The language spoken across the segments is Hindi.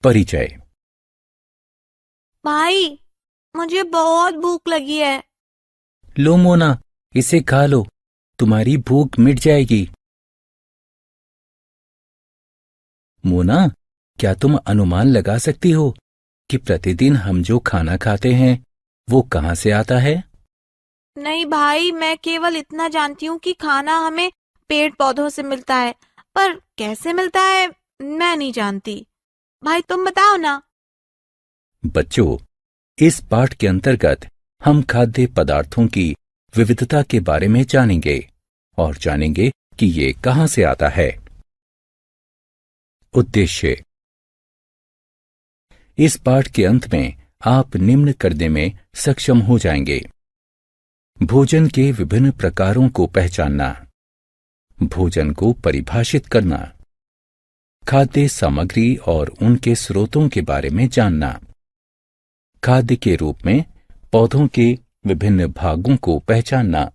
परिचय। भाई, मुझे बहुत भूख लगी है। लो मोना, इसे खा लो, तुम्हारी भूख मिट जाएगी। मोना, क्या तुम अनुमान लगा सकती हो कि प्रतिदिन हम जो खाना खाते हैं वो कहाँ से आता है? नहीं भाई, मैं केवल इतना जानती हूँ कि खाना हमें पेड़ पौधों से मिलता है, पर कैसे मिलता है मैं नहीं जानती। भाई तुम बताओ ना। बच्चों, इस पाठ के अंतर्गत हम खाद्य पदार्थों की विविधता के बारे में जानेंगे और जानेंगे कि ये कहाँ से आता है। उद्देश्य। इस पाठ के अंत में आप निम्न करने में सक्षम हो जाएंगे: भोजन के विभिन्न प्रकारों को पहचानना, भोजन को परिभाषित करना, खाद्य सामग्री और उनके स्रोतों के बारे में जानना, खाद्य के रूप में पौधों के विभिन्न भागों को पहचानना,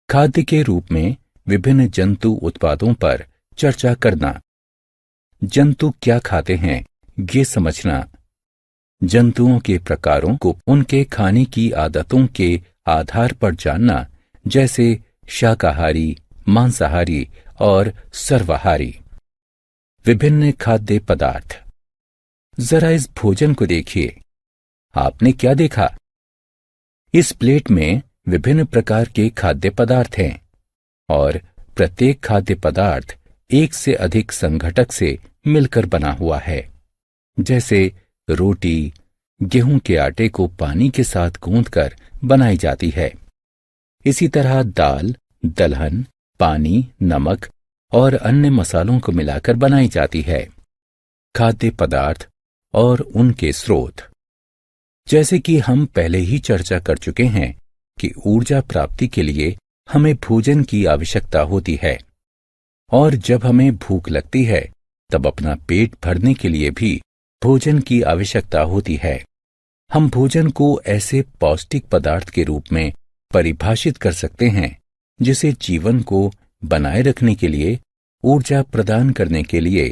खाद्य के रूप में विभिन्न जंतु उत्पादों पर चर्चा करना, जंतु क्या खाते हैं ये समझना, जंतुओं के प्रकारों को उनके खाने की आदतों के आधार पर जानना, जैसे शाकाहारी, मांसाहारी और सर्वाहारी। विभिन्न खाद्य पदार्थ। जरा इस भोजन को देखिए। आपने क्या देखा? इस प्लेट में विभिन्न प्रकार के खाद्य पदार्थ हैं और प्रत्येक खाद्य पदार्थ एक से अधिक संघटक से मिलकर बना हुआ है। जैसे रोटी गेहूं के आटे को पानी के साथ गूंथकर बनाई जाती है। इसी तरह दाल, दलहन, पानी, नमक और अन्य मसालों को मिलाकर बनाई जाती है। खाद्य पदार्थ और उनके स्रोत। जैसे कि हम पहले ही चर्चा कर चुके हैं कि ऊर्जा प्राप्ति के लिए हमें भोजन की आवश्यकता होती है, और जब हमें भूख लगती है तब अपना पेट भरने के लिए भी भोजन की आवश्यकता होती है। हम भोजन को ऐसे पौष्टिक पदार्थ के रूप में परिभाषित कर सकते हैं जिसे जीवन को बनाए रखने के लिए, ऊर्जा प्रदान करने के लिए,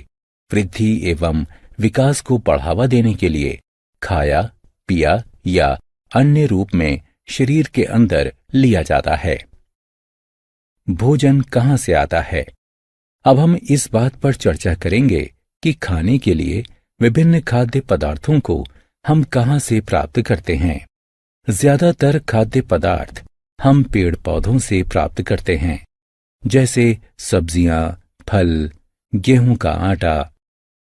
वृद्धि एवं विकास को बढ़ावा देने के लिए खाया, पिया या अन्य रूप में शरीर के अंदर लिया जाता है। भोजन कहाँ से आता है? अब हम इस बात पर चर्चा करेंगे कि खाने के लिए विभिन्न खाद्य पदार्थों को हम कहाँ से प्राप्त करते हैं। ज्यादातर खाद्य पदार्थ हम पेड़ पौधों से प्राप्त करते हैं, जैसे सब्जियां, फल, गेहूं का आटा,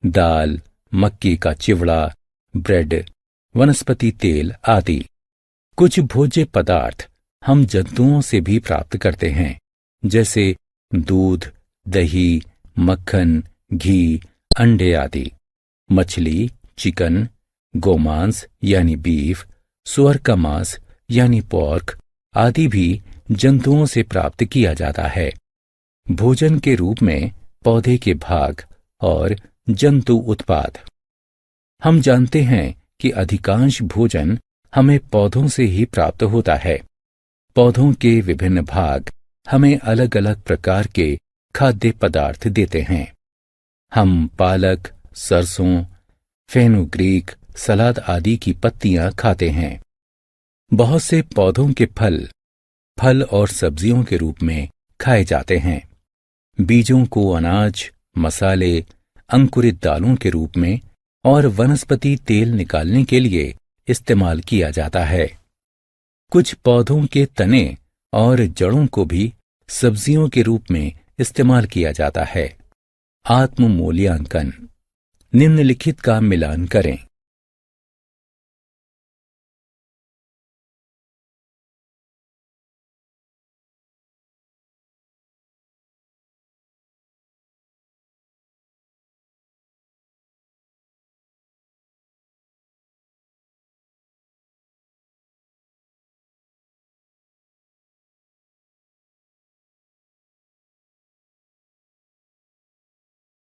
दाल, मक्की का चिवड़ा, ब्रेड, वनस्पति तेल आदि। कुछ भोज्य पदार्थ हम जंतुओं से भी प्राप्त करते हैं, जैसे दूध, दही, मक्खन, घी, अंडे आदि। मछली, चिकन, गोमांस यानी बीफ, सुअर का मांस यानी पोर्क आदि भी जंतुओं से प्राप्त किया जाता है। भोजन के रूप में पौधे के भाग और जंतु उत्पाद। हम जानते हैं कि अधिकांश भोजन हमें पौधों से ही प्राप्त होता है। पौधों के विभिन्न भाग हमें अलग अलग प्रकार के खाद्य पदार्थ देते हैं। हम पालक, सरसों, फेनुग्रीक, सलाद आदि की पत्तियां खाते हैं। बहुत से पौधों के फल और सब्जियों के रूप में खाए जाते हैं। बीजों को अनाज, मसाले, अंकुरित दालों के रूप में और वनस्पति तेल निकालने के लिए इस्तेमाल किया जाता है। कुछ पौधों के तने और जड़ों को भी सब्जियों के रूप में इस्तेमाल किया जाता है। आत्म मूल्यांकन। निम्नलिखित का मिलान करें।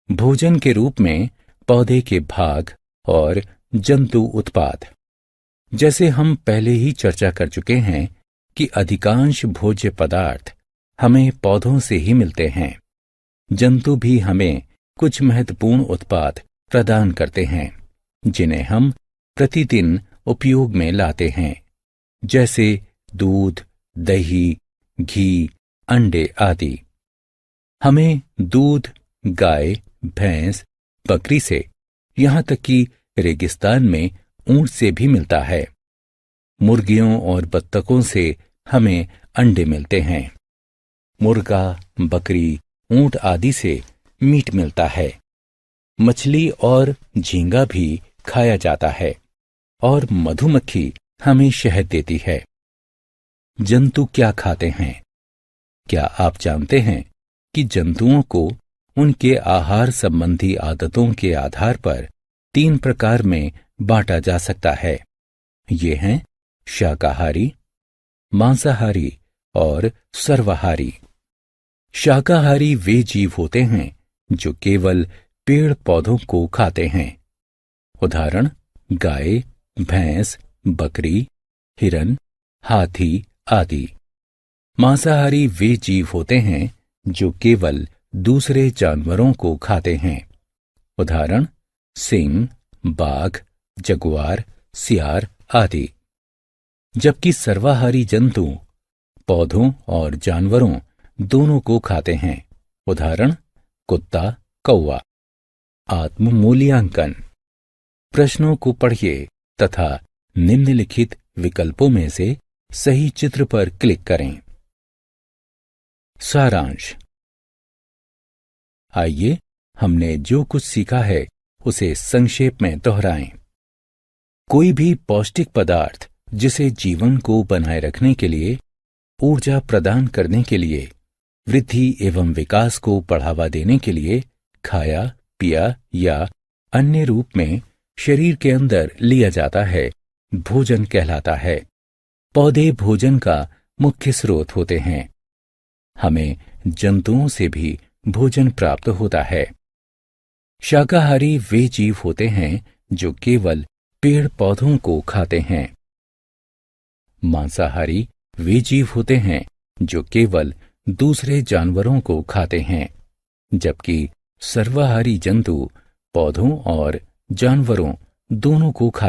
भोजन के रूप में पौधे के भाग और जंतु उत्पाद। जैसे हम पहले ही चर्चा कर चुके हैं कि अधिकांश भोज्य पदार्थ हमें पौधों से ही मिलते हैं। जंतु भी हमें कुछ महत्वपूर्ण उत्पाद प्रदान करते हैं, जिन्हें हम प्रतिदिन उपयोग में लाते हैं, जैसे दूध, दही, घी, अंडे आदि। हमें दूध गाय, भैंस, बकरी से, यहाँ तक कि रेगिस्तान में ऊंट से भी मिलता है। मुर्गियों और बत्तखों से हमें अंडे मिलते हैं। मुर्गा, बकरी, ऊंट आदि से मीट मिलता है। मछली और झींगा भी खाया जाता है और मधुमक्खी हमें शहद देती है। जंतु क्या खाते हैं? क्या आप जानते हैं कि जंतुओं को उनके आहार संबंधी आदतों के आधार पर 3 प्रकार में बांटा जा सकता है। ये हैं शाकाहारी, मांसाहारी और सर्वाहारी। शाकाहारी वे जीव होते हैं जो केवल पेड़ पौधों को खाते हैं। उदाहरण गाय, भैंस, बकरी, हिरन, हाथी आदि। मांसाहारी वे जीव होते हैं जो केवल दूसरे जानवरों को खाते हैं। उदाहरण सिंह, बाघ, जगुआर, सियार आदि। जबकि सर्वाहारी जंतु पौधों और जानवरों दोनों को खाते हैं। उदाहरण कुत्ता, कौवा। आत्म मूल्यांकन। प्रश्नों को पढ़िए तथा निम्नलिखित विकल्पों में से सही चित्र पर क्लिक करें। सारांश। आइए हमने जो कुछ सीखा है उसे संक्षेप में दोहराएं। कोई भी पौष्टिक पदार्थ जिसे जीवन को बनाए रखने के लिए, ऊर्जा प्रदान करने के लिए, वृद्धि एवं विकास को बढ़ावा देने के लिए खाया, पिया या अन्य रूप में शरीर के अंदर लिया जाता है, भोजन कहलाता है। पौधे भोजन का मुख्य स्रोत होते हैं। हमें जंतुओं से भी भोजन प्राप्त होता है। शाकाहारी वे जीव होते हैं जो केवल पेड़ पौधों को खाते हैं। मांसाहारी वे जीव होते हैं जो केवल दूसरे जानवरों को खाते हैं, जबकि सर्वाहारी जंतु पौधों और जानवरों दोनों को खाते हैं।